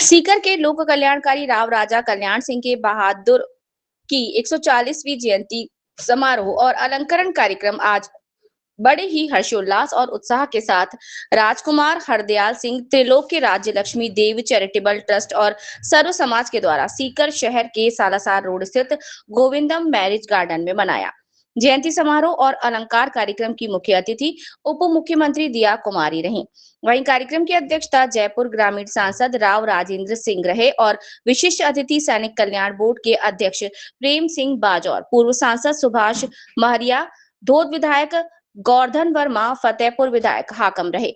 सीकर के लोक कल्याणकारी राव राजा कल्याण सिंह के बहादुर की 140वीं जयंती समारोह और अलंकरण कार्यक्रम आज बड़े ही हर्षोल्लास और उत्साह के साथ राजकुमार हरदयाल सिंह त्रिलोक्य राज्य लक्ष्मी देव चैरिटेबल ट्रस्ट और सर्व समाज के द्वारा सीकर शहर के सालासर रोड स्थित गोविंदम मैरिज गार्डन में मनाया। जयंती समारोह और अलंकार कार्यक्रम की मुख्य अतिथि उप मुख्यमंत्री दिया कुमारी रहीं। वहीं कार्यक्रम की अध्यक्षता जयपुर ग्रामीण सांसद राव राजेंद्र सिंह रहे और विशिष्ट अतिथि सैनिक कल्याण बोर्ड के अध्यक्ष प्रेम सिंह बाजौर, पूर्व सांसद सुभाष महरिया, धोद विधायक गोवर्धन वर्मा, फतेहपुर विधायक हाकम रहे।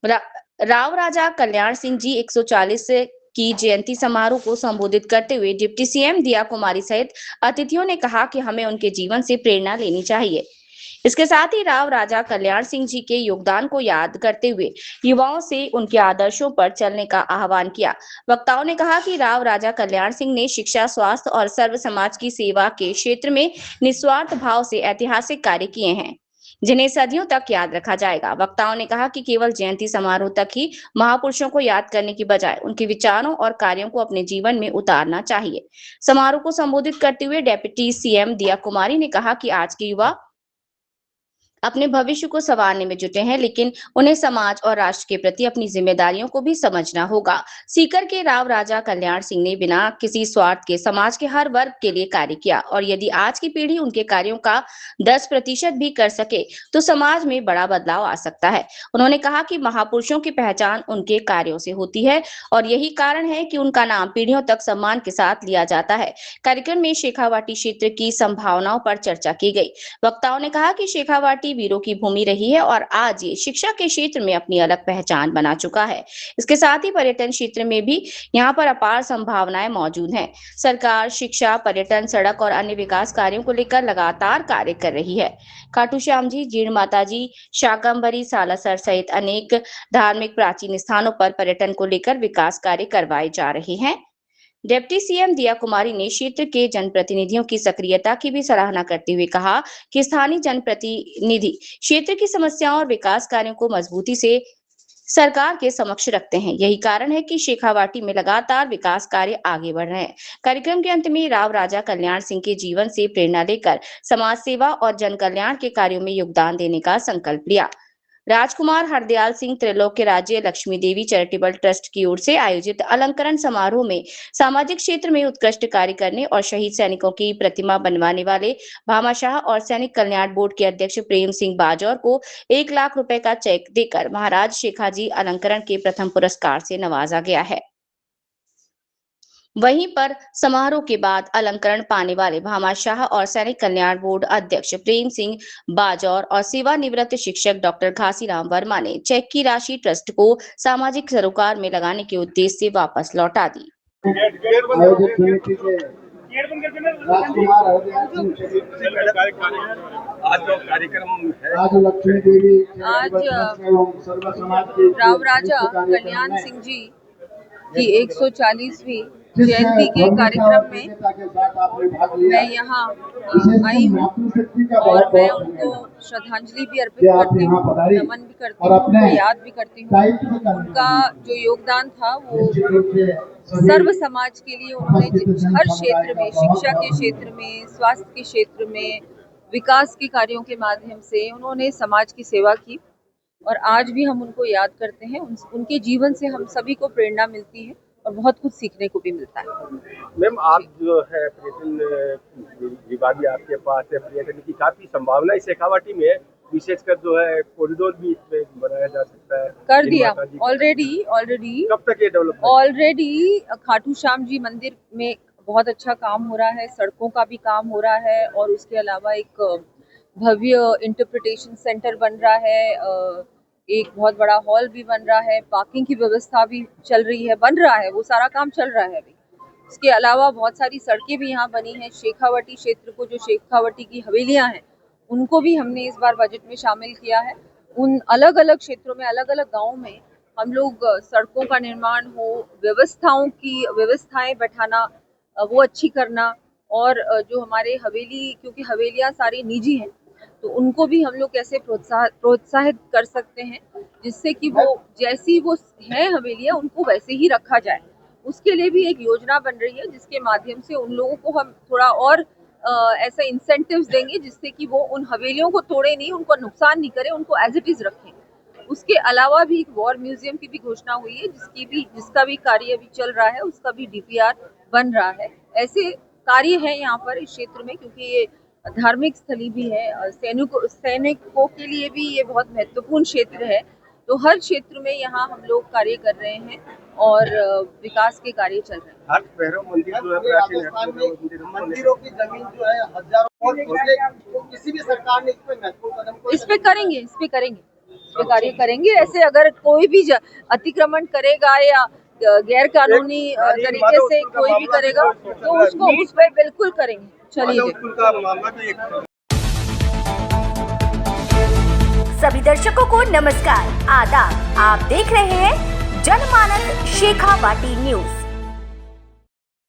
रा, राव राजा कल्याण सिंह जी 140 की जयंती समारोह को संबोधित करते हुए डिप्टी सीएम दिया कुमारी सहित अतिथियों ने कहा कि हमें उनके जीवन से प्रेरणा लेनी चाहिए। इसके साथ ही राव राजा कल्याण सिंह जी के योगदान को याद करते हुए युवाओं से उनके आदर्शों पर चलने का आह्वान किया। वक्ताओं ने कहा कि राव राजा कल्याण सिंह ने शिक्षा, स्वास्थ्य और सर्व समाज की सेवा के क्षेत्र में निस्वार्थ भाव से ऐतिहासिक कार्य किए हैं, जिन्हें सदियों तक याद रखा जाएगा। वक्ताओं ने कहा कि केवल जयंती समारोह तक ही महापुरुषों को याद करने की बजाय उनके विचारों और कार्यों को अपने जीवन में उतारना चाहिए। समारोह को संबोधित करते हुए डेप्यूटी सीएम दिया कुमारी ने कहा कि आज के युवा अपने भविष्य को संवारने में जुटे हैं, लेकिन उन्हें समाज और राष्ट्र के प्रति अपनी जिम्मेदारियों को भी समझना होगा। सीकर के राव राजा कल्याण सिंह ने बिना किसी स्वार्थ के समाज के हर वर्ग के लिए कार्य किया और यदि आज की पीढ़ी उनके कार्यों का 10% भी कर सके तो समाज में बड़ा बदलाव आ सकता है। उन्होंने कहा कि महापुरुषों की पहचान उनके कार्यों से होती है और यही कारण है कि उनका नाम पीढ़ियों तक सम्मान के साथ लिया जाता है। कार्यक्रम में शेखावाटी क्षेत्र की संभावनाओं पर चर्चा की गई। वक्ताओं ने कहा कि शेखावाटी वीरों की भूमि रही है और आज ये शिक्षा के क्षेत्र में अपनी अलग पहचान बना चुका है। इसके साथ ही पर्यटन क्षेत्र में भी यहाँ पर अपार संभावनाएं मौजूद हैं। सरकार शिक्षा, पर्यटन, सड़क और अन्य विकास कार्यों को लेकर लगातार कार्य कर रही है। खाटू श्याम जी, जीण माता जी, शाकंभरी, सालासर सहित अनेक धार्मिक प्राचीन स्थानों पर पर्यटन को लेकर विकास कार्य करवाए जा रहे हैं। डिप्टी सीएम दिया कुमारी ने क्षेत्र के जनप्रतिनिधियों की सक्रियता की भी सराहना करते हुए कहा कि स्थानीय जनप्रतिनिधि क्षेत्र की समस्याओं और विकास कार्यों को मजबूती से सरकार के समक्ष रखते हैं। यही कारण है कि शेखावाटी में लगातार विकास कार्य आगे बढ़ रहे हैं। कार्यक्रम के अंत में राव राजा कल्याण सिंह के जीवन से प्रेरणा लेकर समाज सेवा और जन कल्याण के कार्यों में योगदान देने का संकल्प लिया। राजकुमार हरदयाल सिंह त्रिलोक्य राज्य लक्ष्मी देवी चैरिटेबल ट्रस्ट की ओर से आयोजित अलंकरण समारोह में सामाजिक क्षेत्र में उत्कृष्ट कार्य करने और शहीद सैनिकों की प्रतिमा बनवाने वाले भामाशाह और सैनिक कल्याण बोर्ड के अध्यक्ष प्रेम सिंह बाजौर को 1 लाख रुपए का चेक देकर महाराज शेखाजी अलंकरण के प्रथम पुरस्कार से नवाजा गया है। वहीं पर समारोह के बाद अलंकरण पाने वाले भामाशाह और सैनिक कल्याण बोर्ड अध्यक्ष प्रेम सिंह बाजौर और सेवानिवृत्त शिक्षक डॉक्टर घासीराम वर्मा ने चेक की राशि ट्रस्ट को सामाजिक सरोकार में लगाने के उद्देश्य से वापस लौटा दी। राव राजा कल्याण सिंह जी की 140वीं जयंती के कार्यक्रम में मैं यहाँ आई हूँ और मैं उनको श्रद्धांजलि भी अर्पित करती हूँ, नमन भी करती हूँ, उनको याद भी करती हूँ। उनका जो योगदान था वो सर्व समाज के लिए उन्होंने हर क्षेत्र में, शिक्षा के क्षेत्र में, स्वास्थ्य के क्षेत्र में, विकास के कार्यों के माध्यम से उन्होंने समाज की सेवा की और आज भी हम उनको याद करते हैं। उनके जीवन से हम सभी को प्रेरणा मिलती है और बहुत कुछ सीखने को भी मिलता है। मैम, आप जो है पर्यटन विभाग भी आपके पास है, पर्यटन की काफी संभावना है शेखावाटी में, विशेषकर जो है कॉरिडोर भी इसमें बनाया जा सकता है। कर दिया ऑलरेडी। कब तक ये डेवलप? ऑलरेडी खाटू श्याम जी मंदिर में बहुत अच्छा काम हो रहा है, सड़कों का भी काम हो रहा है और उसके अलावा एक भव्य इंटरप्रिटेशन सेंटर बन रहा है, एक बहुत बड़ा हॉल भी बन रहा है, पार्किंग की व्यवस्था भी चल रही है, बन रहा है, वो सारा काम चल रहा है अभी। इसके अलावा बहुत सारी सड़कें भी यहाँ बनी हैं। शेखावाटी क्षेत्र को, जो शेखावाटी की हवेलियाँ हैं, उनको भी हमने इस बार बजट में शामिल किया है। उन अलग अलग क्षेत्रों में, अलग अलग गाँव में हम लोग सड़कों का निर्माण हो, व्यवस्थाएं बैठाना, वो अच्छी करना और जो हमारे हवेली, क्योंकि हवेलियाँ सारी निजी हैं, तो उनको भी हम लोग कैसे प्रोत्साहित कर सकते हैं जिससे कि वो जैसी वो है हवेलियाँ, उनको वैसे ही रखा जाए, उसके लिए भी एक योजना बन रही है, जिसके माध्यम से उन लोगों को हम थोड़ा और ऐसा इंसेंटिव्स देंगे जिससे कि वो उन हवेलियों को तोड़े नहीं, उनको नुकसान नहीं करे, उनको एज इट इज रखें। उसके अलावा भी एक वॉर म्यूजियम की भी घोषणा हुई है, जिसका भी कार्य अभी चल रहा है, उसका भी DPR बन रहा है। ऐसे कार्य है यहाँ पर इस क्षेत्र में, क्योंकि ये धार्मिक स्थली भी है, सैनिकों के लिए भी ये बहुत महत्वपूर्ण क्षेत्र है। तो हर क्षेत्र में यहाँ हम लोग कार्य कर रहे हैं और विकास के कार्य चल रहे हैं। हर भैरव मंदिर जो है प्राचीन राजस्थान में मंदिरों की जमीन जो है हजारों, और किसी भी सरकार ने इस पे महत्वपूर्ण कदम इस पे कार्य करेंगे। ऐसे अगर कोई भी अतिक्रमण करेगा या गैर कानूनी तरीके से कोई भी करेगा तो उसको उस पर बिल्कुल करेंगे। चलिए, सभी दर्शकों को नमस्कार, आदाब। आप देख रहे हैं जनमानस शेखावाटी न्यूज।